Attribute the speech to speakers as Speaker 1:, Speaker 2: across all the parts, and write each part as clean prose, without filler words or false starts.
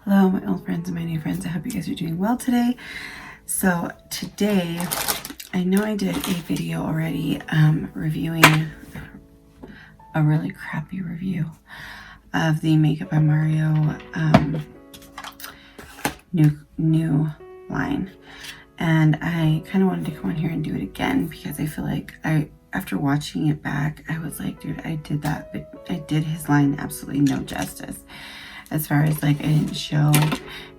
Speaker 1: Hello, my old friends and my new friends. I hope you guys are doing well today. So today, I know I did a video already reviewing a really crappy review of the Makeup by Mario new line. And I kind of wanted to come on here and do it again because I feel like after watching it back, I was like, dude, I did that, but I did his line absolutely no justice. As far as like, I didn't show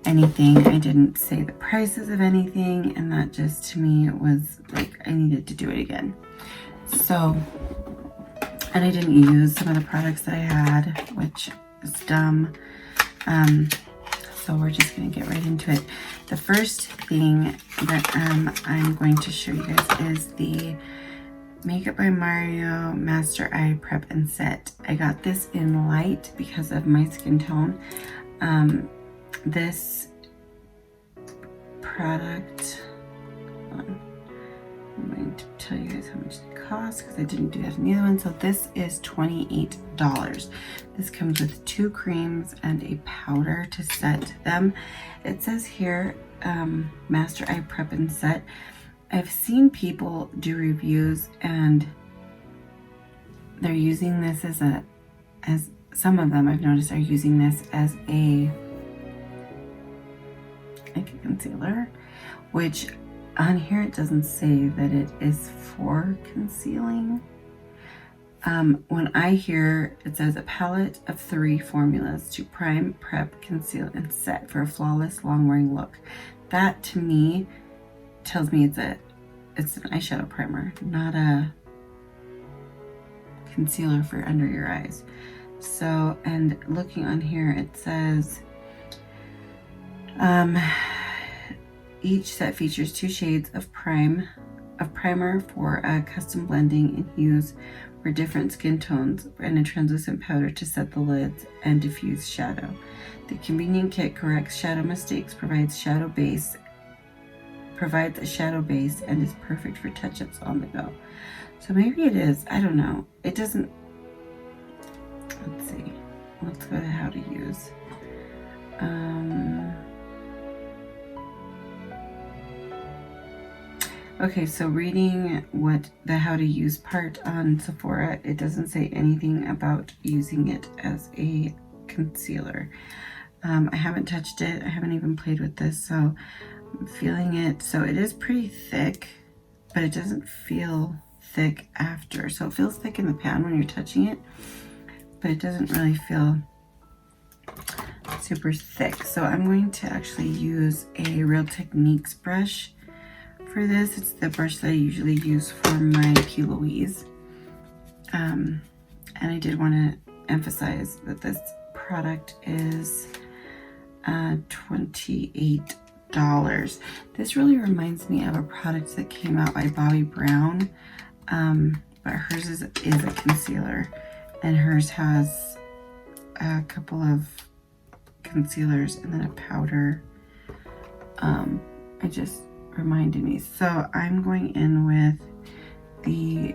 Speaker 1: anything, I didn't say the prices of anything, and that just to me was like, I needed to do it again. So, and I didn't use some of the products that I had, which is dumb. So we're just gonna get right into it. The first thing that I'm going to show you guys is the Makeup by Mario Master Eye Prep and Set. I got this in light because of my skin tone. This product, I'm going to tell you guys how much it costs because I didn't do that in the other one. So this is $28. This comes with 2 creams and a powder to set them. It says here, Master Eye Prep and Set. I've seen people do reviews and they're using this as some of them I've noticed are using this as like a concealer, which on here it doesn't say that it is for concealing. When I hear it says a palette of 3 formulas to prime, prep, conceal, and set for a flawless long-wearing look. That to me tells me it's an eyeshadow primer, not a concealer for under your eyes. So, and looking on here, it says each set features 2 shades of primer for custom blending in hues for different skin tones, and a translucent powder to set the lids and diffuse shadow. The convenient kit corrects shadow mistakes, provides a shadow base, and is perfect for touch-ups on the go. So maybe it is, I don't know. It doesn't, let's see. Let's go to how to use. Okay, so reading what the how to use part on Sephora, it doesn't say anything about using it as a concealer. I haven't touched it. I haven't even played with this, so I'm feeling it. So it is pretty thick, but it doesn't feel thick after. So it feels thick in the pan when you're touching it, but it doesn't really feel super thick. So I'm going to actually use a Real Techniques brush for this. It's the brush that I usually use for my P. Louise. And I did want to emphasize that this product is $28. This really reminds me of a product that came out by Bobbi Brown, but hers is a concealer, and hers has a couple of concealers and then a powder. It just reminded me. So I'm going in with the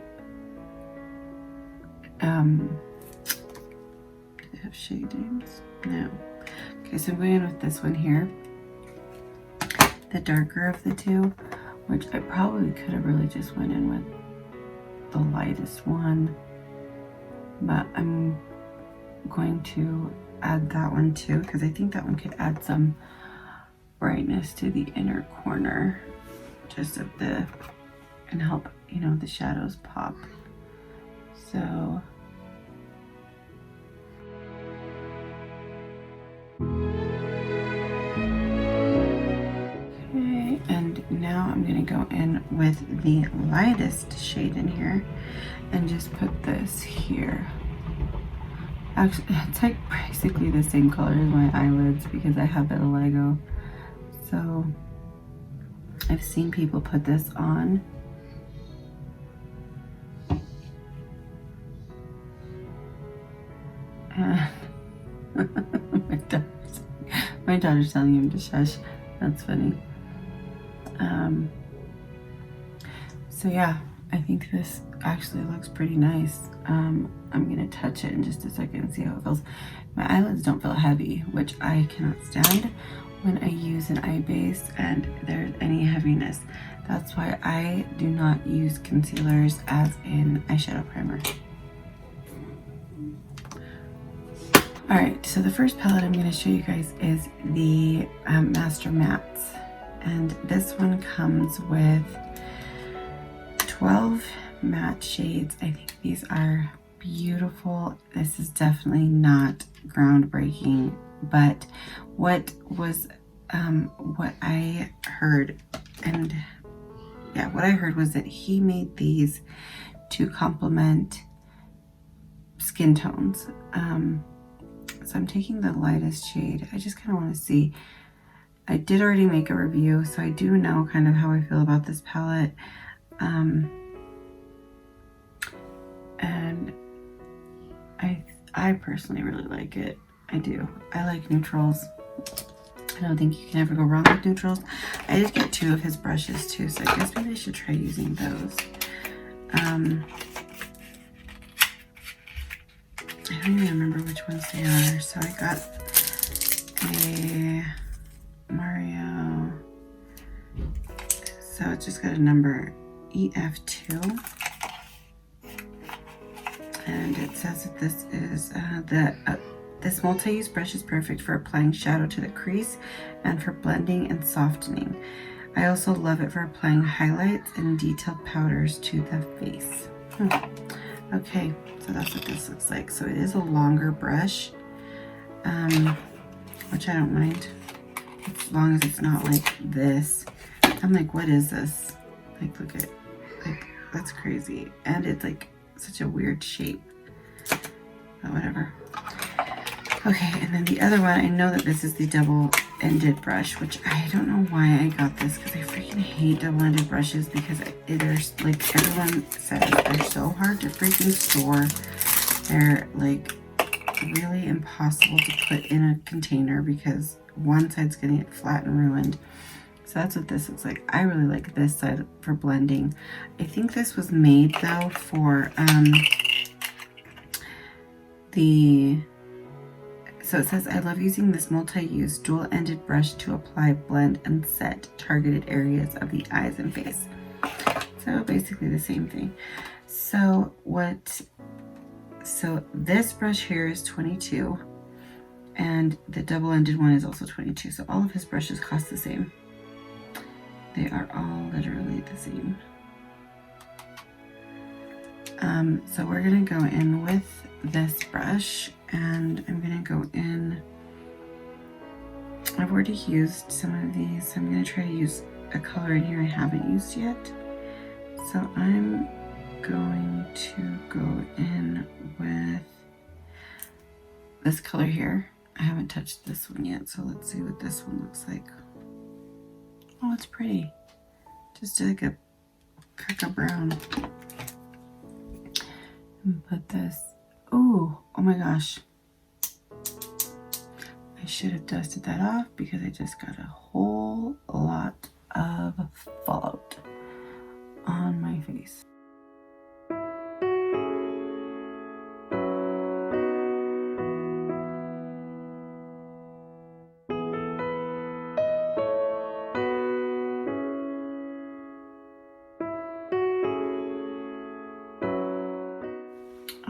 Speaker 1: do they have shade names? No. Okay, so I'm going in with this one here, the darker of the two, which I probably could have really just went in with the lightest one, but I'm going to add that one too because I think that one could add some brightness to the inner corner just of the, and help, you know, the shadows pop. So okay, and now I'm gonna go in with the lightest shade in here and just put this here. Actually, it's like basically the same color as my eyelids because I have vitiligo. So I've seen people put this on. And my daughter's telling him to shush. That's funny. So yeah, I think this actually looks pretty nice. I'm gonna touch it in just a second and see how it feels. My eyelids don't feel heavy, which I cannot stand when I use an eye base and there's any heaviness. That's why I do not use concealers as an eyeshadow primer. Alright, so the first palette I'm going to show you guys is the Master Mattes. And this one comes with 12 matte shades. I think these are beautiful. This is definitely not groundbreaking, but what I heard, and yeah, what I heard was that he made these to complement skin tones. So I'm taking the lightest shade. I just kind of want to see. I did already make a review, so I do know kind of how I feel about this palette. And I personally really like it. I do. I like neutrals. I don't think you can ever go wrong with neutrals. I did get 2 of his brushes too, so I guess maybe I should try using those. I don't even remember which ones they are. So I got a Mario. So it's just got a number EF2. And it says that this is this multi-use brush is perfect for applying shadow to the crease and for blending and softening. I also love it for applying highlights and detailed powders to the face. Okay, so that's what this looks like. So it is a longer brush, which I don't mind, as long as it's not like this. I'm like, what is this? Like, look at, like, that's crazy. And it's like such a weird shape, but whatever. Okay, and then the other one, I know that this is the double-ended brush, which I don't know why I got this, because I freaking hate double-ended brushes, because there's, like, everyone says they're so hard to freaking store. They're, like, really impossible to put in a container, because one side's gonna get flat and ruined. So that's what this looks like. I really like this side for blending. I think this was made, though, for, so it says, I love using this multi-use dual-ended brush to apply, blend, and set targeted areas of the eyes and face. So basically the same thing. So this brush here is 22, and the double-ended one is also 22. So all of his brushes cost the same. They are all literally the same. So we're gonna go in with this brush, and I'm gonna go in. I've already used some of these, so I'm gonna try to use a color in here I haven't used yet. So I'm going to go in with this color here. I haven't touched this one yet, so let's see what this one looks like. Oh, it's pretty. Just like a cacao brown. And put this. Oh my gosh. I should have dusted that off because I just got a whole lot of fallout on my face.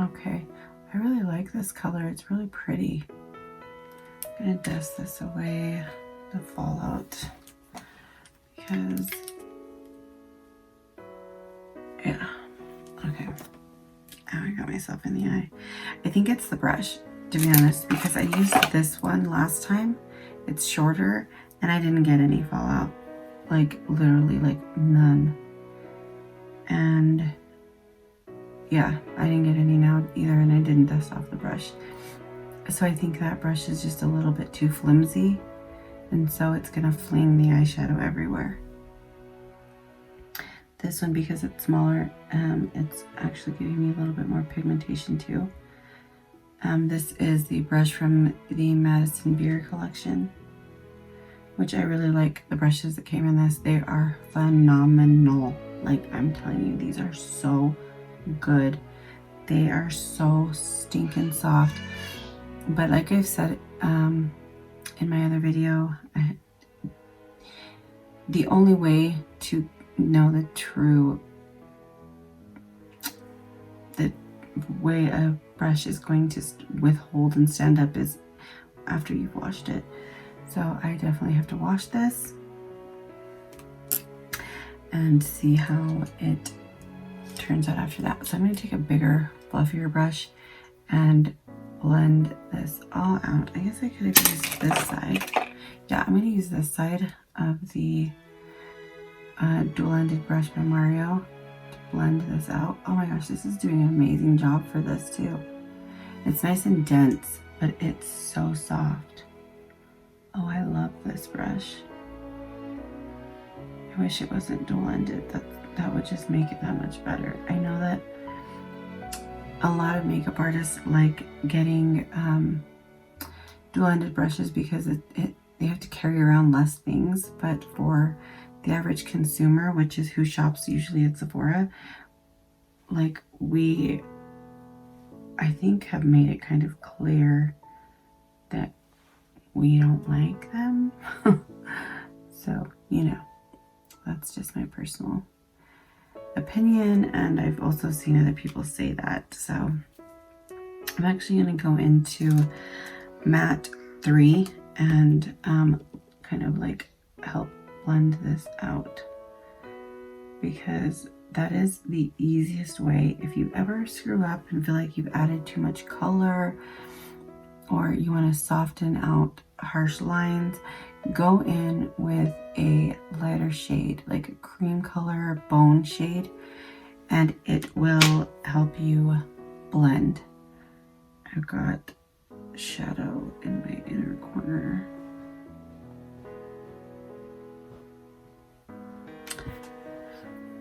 Speaker 1: Okay, I really like this color. It's really pretty. I'm gonna dust this away, the fallout, because, yeah, okay. Oh, I got myself in the eye. I think it's the brush, to be honest, because I used this one last time. It's shorter, and I didn't get any fallout. Like, literally, like, none. And yeah, I didn't get any now either, and I didn't dust off the brush. So I think that brush is just a little bit too flimsy, and so it's gonna fling the eyeshadow everywhere. This one, because it's smaller, it's actually giving me a little bit more pigmentation too. This is the brush from the Madison Beer collection, which I really like. The brushes that came in this, they are phenomenal. Like, I'm telling you, these are so good. They are so stinking soft. But like I've said in my other video, the only way to know the way a brush is going to withhold and stand up is after you've washed it. So I definitely have to wash this and see how it turns out after that. So I'm going to take a bigger, fluffier brush and blend this all out. I guess I could have used this side. Yeah, I'm going to use this side of the dual-ended brush by Mario to blend this out. Oh my gosh, this is doing an amazing job for this too. It's nice and dense, but it's so soft. Oh, I love this brush. I wish it wasn't dual-ended. That would just make it that much better. I know that a lot of makeup artists like getting dual-ended brushes because they have to carry around less things, but for the average consumer, which is who shops usually at Sephora, like I think have made it kind of clear that we don't like them. So, you know, that's just my personal opinion, and I've also seen other people say that. So I'm actually going to go into matte 3 and kind of like help blend this out, because that is the easiest way. If you ever screw up and feel like you've added too much color, or you want to soften out harsh lines, go in with a lighter shade, like a cream color bone shade, and it will help you blend. I've got shadow in my inner corner.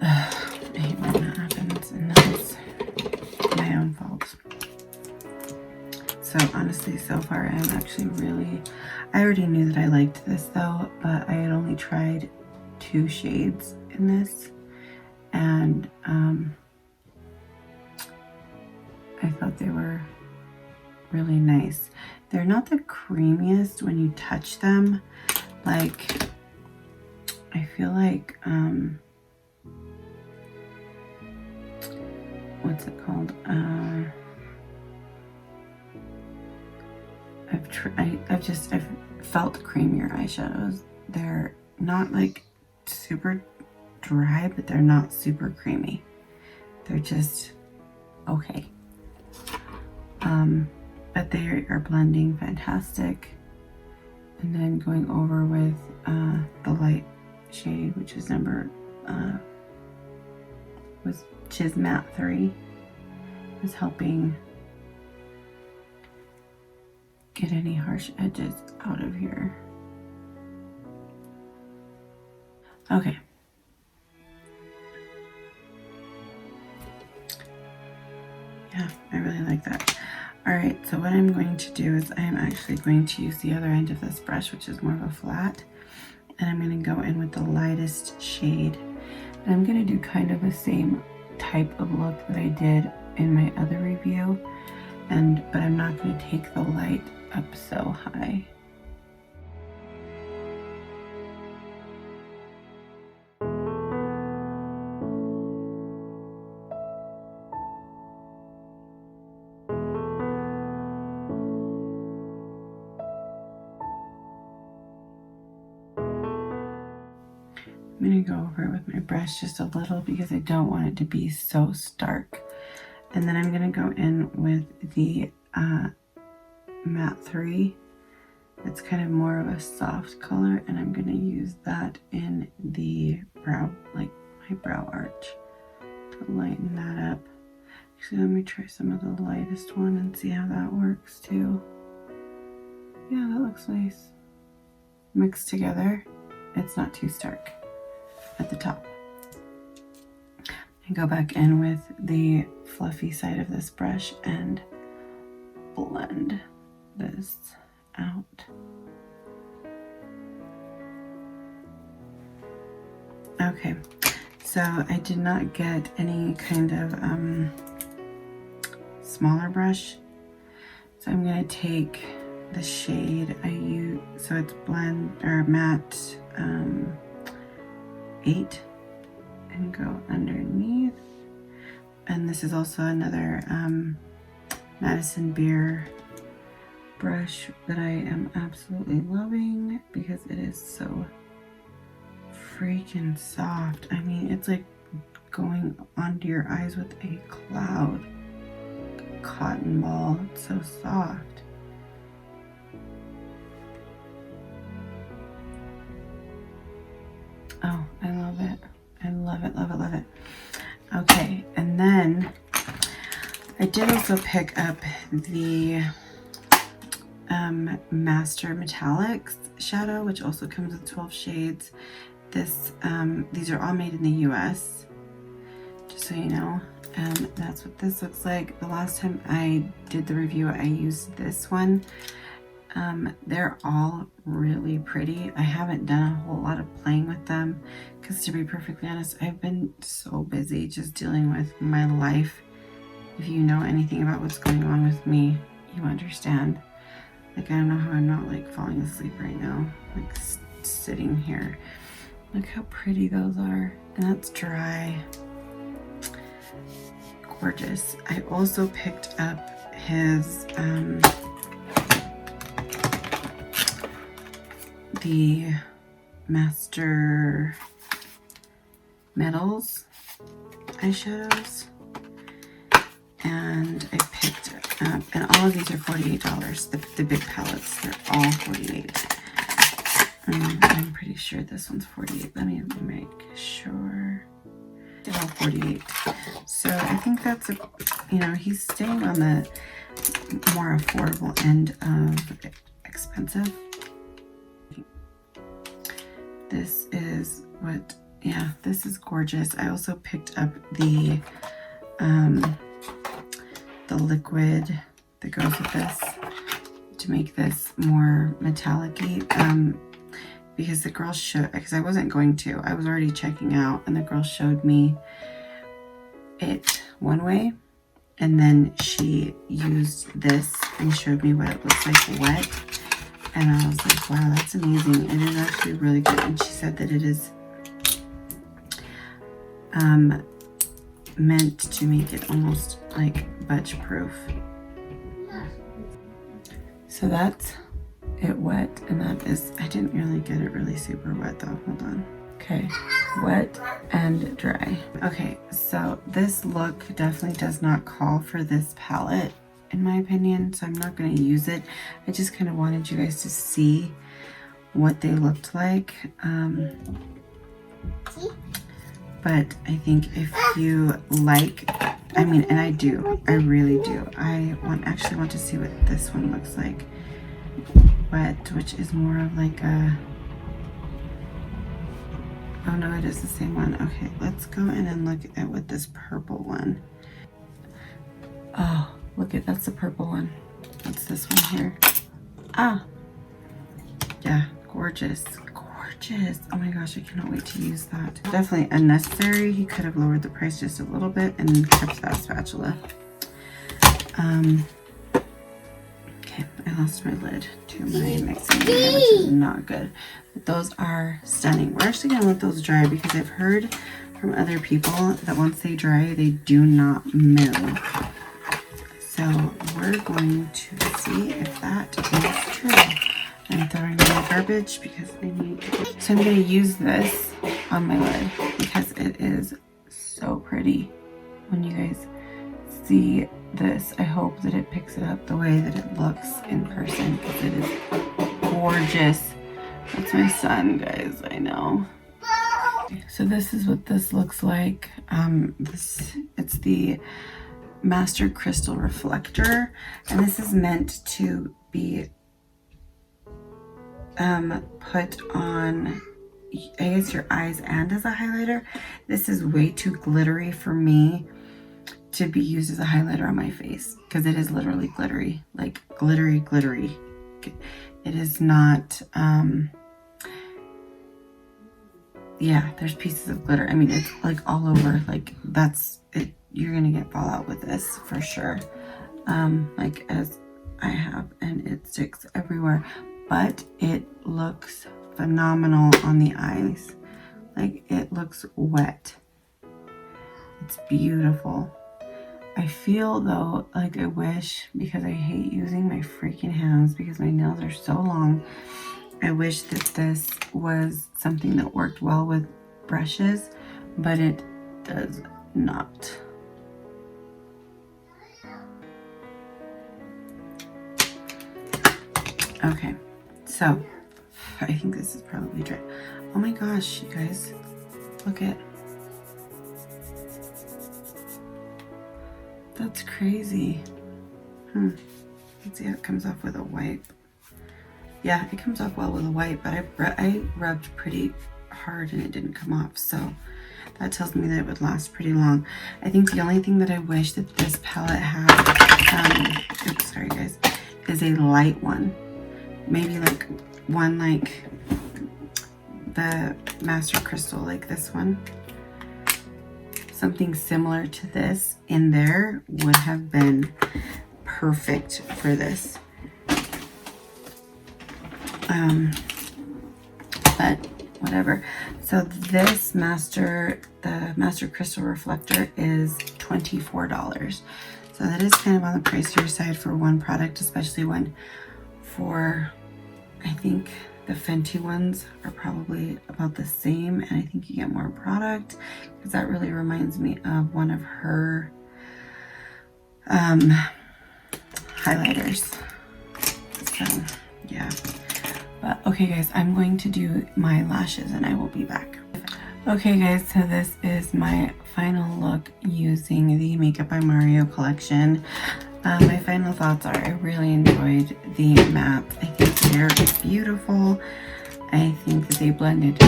Speaker 1: I hate when that happens, and that's my own fault. So honestly, so far I'm actually I already knew that I liked this though, but I had only tried 2 shades in this, and I thought they were really nice. They're not the creamiest when you touch them. Like, I feel like, what's it called? I've felt creamier eyeshadows. They're not like super dry, but they're not super creamy. They're just okay. But they are blending fantastic. And then going over with the light shade, which is which is matte 3, is helping get any harsh edges out of here. Okay. Yeah, I really like that. All right, so what I'm going to do is I'm actually going to use the other end of this brush, which is more of a flat, and I'm going to go in with the lightest shade. And I'm going to do kind of the same type of look that I did in my other review, but I'm not going to take the light up so high. I'm going to go over it with my brush just a little because I don't want it to be so stark. And then I'm going to go in with the matte 3. It's kind of more of a soft color, and I'm going to use that in the brow, like my brow arch, to lighten that up. Actually, let me try some of the lightest one and see how that works too. Yeah, that looks nice. Mixed together, it's not too stark at the top. And go back in with the fluffy side of this brush and blend this out. Okay, So I did not get any kind of smaller brush. So I'm gonna take the shade I use, so it's blend or matte 8, and go underneath. And this is also another Madison Beer brush that I am absolutely loving because it is so freaking soft. I mean, it's like going onto your eyes with a cloud, cotton ball. It's so soft. Oh, I love it. I love it, love it, love it. Okay, and then I did also pick up the Master Metallics shadow, which also comes with 12 shades. These are all made in the US, just so you know. And that's what this looks like. The last time I did the review, I used this one. They're all really pretty. I haven't done a whole lot of playing with them because, to be perfectly honest, I've been so busy just dealing with my life. If you know anything about what's going on with me, you understand. Like, I don't know how I'm not like falling asleep right now, like sitting here. Look how pretty those are. And that's dry. Gorgeous. I also picked up his the Master Metals eyeshadows, and I picked up, and all of these are $48. The big palettes, they're all $48. I'm pretty sure this one's $48. Let me make sure. They're all $48. So I think that's he's staying on the more affordable end of expensive. This is what, yeah, this is gorgeous. I also picked up the liquid that goes with this to make this more metallic-y, because the girl showed, because I wasn't going to, I was already checking out, and the girl showed me it one way, and then she used this and showed me what it looks like wet. And I was like, wow, that's amazing. It is actually really good. And she said that it is meant to make it almost like budge proof. So that's it wet. And that is, I didn't really get it really super wet though. Hold on. Okay, wet and dry. Okay, so this look definitely does not call for this palette, in my opinion, so I'm not going to use it. I just kind of wanted you guys to see what they looked like. But I think if you like, I mean, and I do, I really do. I actually want to see what this one looks like. Wet, which is more of like a, oh no, it is the same one. Okay, let's go in and look at what this purple one. Oh, look at, that's the purple one. What's this one here? Ah, yeah, gorgeous, gorgeous. Oh my gosh, I cannot wait to use that. Definitely unnecessary. He could have lowered the price just a little bit and kept that spatula. Okay, I lost my lid to my mixing media, which is not good. But those are stunning. We're actually gonna let those dry because I've heard from other people that once they dry, they do not move. So we're going to see if that is true. I'm throwing in the garbage because I need to. So I'm going to use this on my lid because it is so pretty. When you guys see this, I hope that it picks it up the way that it looks in person because it is gorgeous. That's my son, guys, I know. So this is what this looks like. It's the Master Crystal Reflector, and this is meant to be put on, I guess, your eyes and as a highlighter. This is way too glittery for me to be used as a highlighter on my face because it is literally glittery, like glittery. It is not yeah, there's pieces of glitter. I mean, it's like all over. Like that's it. You're gonna get fallout with this for sure. Like as I have, and it sticks everywhere. But it looks phenomenal on the eyes. Like it looks wet. It's beautiful. I feel though like I wish, because I hate using my freaking hands because my nails are so long, I wish that this was something that worked well with brushes, but it does not. Okay, so I think this is probably dry. Oh my gosh, you guys, look at. That's crazy. Let's see how it comes off with a wipe. Yeah, it comes off well with a wipe, but I rubbed pretty hard and it didn't come off, so that tells me that it would last pretty long. I think the only thing that I wish that this palette had, oops, sorry guys, is a light one. Maybe like one like the Master Crystal, like this one. Something similar to this in there would have been perfect for this. But whatever. So this the Master Crystal Reflector is $24. So that is kind of on the pricier side for one product, especially when for, I think the Fenty ones are probably about the same, and I think you get more product because that really reminds me of one of her highlighters. So yeah, but okay guys, I'm going to do my lashes and I will be back. Okay guys, so this is my final look using the Makeup by Mario collection. My final thoughts are I really enjoyed the mattes. I think they're beautiful. I think that they blended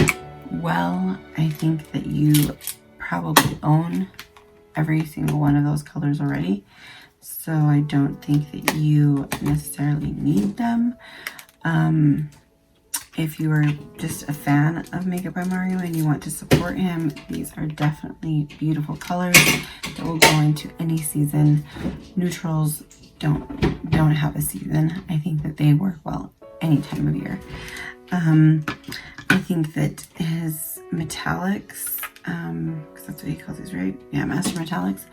Speaker 1: well. I think that you probably own every single one of those colors already, so I don't think that you necessarily need them. If you are just a fan of Makeup by Mario and you want to support him, these are definitely beautiful colors that will go into any season. Neutrals don't have a season. I think that they work well any time of year. I think that his metallics, because that's what he calls these, right? Yeah, Master Metallics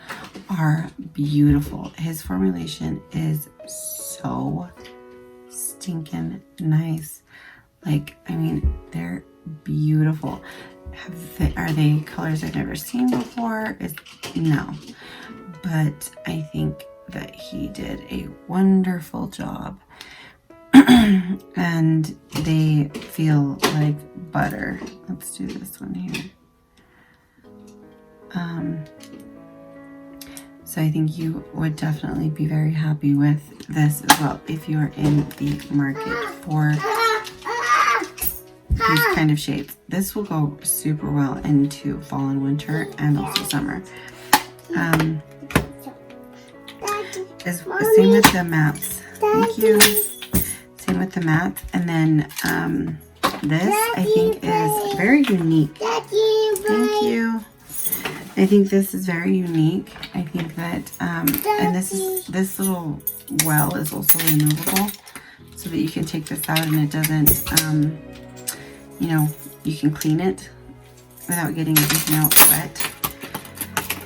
Speaker 1: are beautiful. His formulation is so stinking nice. Like, I mean, they're beautiful. Are they colors I've never seen before? No. But I think that he did a wonderful job. And they feel like butter. Let's do this one here. So I think you would definitely be very happy with this as well if you are in the market for these kind of shades. This will go super well into fall and winter and also summer. Same with the mattes. Thank you. Same with the mattes. And then this I think is very unique. Thank you. I think this is very unique. I think that and this little well is also removable so that you can take this out and it doesn't you know, you can clean it without getting anything else wet.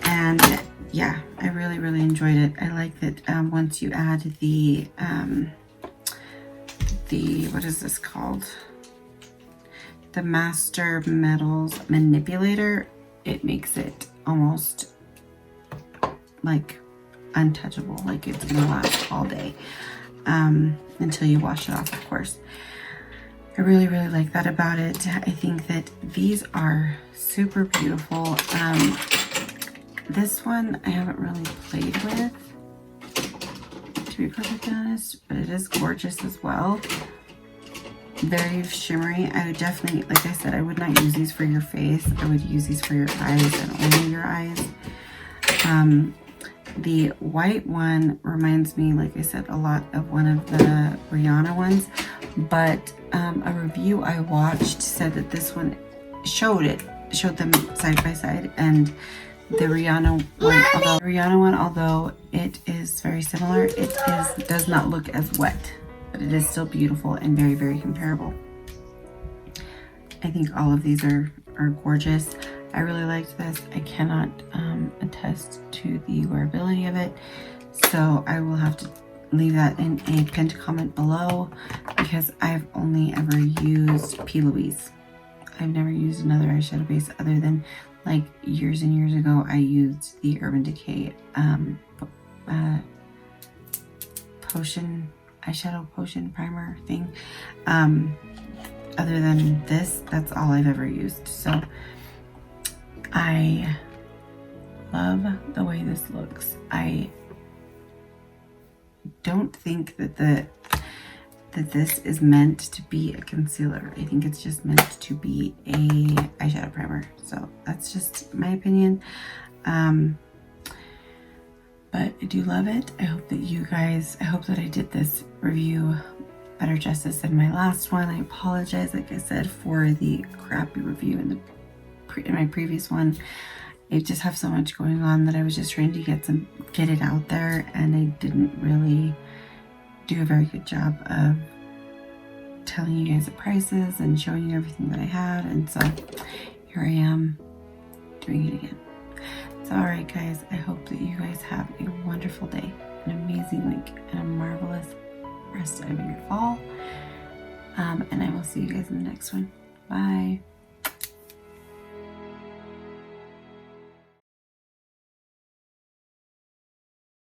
Speaker 1: And yeah, I really enjoyed it. I like that once you add the what is this called? The Master Metals Manipulator, it makes it almost like untouchable, like it's gonna last all day until you wash it off, of course. I really like that about it. I think that these are super beautiful. This one I haven't really played with, to be perfectly honest, but it is gorgeous as well. Very shimmery. I would definitely, like I said, I would not use these for your face. I would use these for your eyes and only your eyes. The white one reminds me, like I said, a lot of one of the Rihanna ones, but a review I watched said that this one showed them side by side, and the Rihanna one, although it is very similar, does not look as wet, but it is still beautiful and very, very comparable. I think all of these are gorgeous. I really liked this. I cannot attest to the wearability of it, so I will have to leave that in a pinned comment below, because I've only ever used P. Louise. I've never used another eyeshadow base other than like years and years ago. I used the Urban Decay eyeshadow potion primer thing. Other than this, that's all I've ever used. So I love the way this looks. I don't think that this is meant to be a concealer. I think it's just meant to be a eyeshadow primer. So that's just my opinion. But I do love it. I hope that I did this review better justice than my last one. I apologize, like I said, for the crappy review in my previous one. I just have so much going on that I was just trying to get it out there, and I didn't really do a very good job of telling you guys the prices and showing you everything that I had, and so here I am doing it again. So alright guys, I hope that you guys have a wonderful day, an amazing week, and a marvelous rest of your fall, and I will see you guys in the next one. Bye.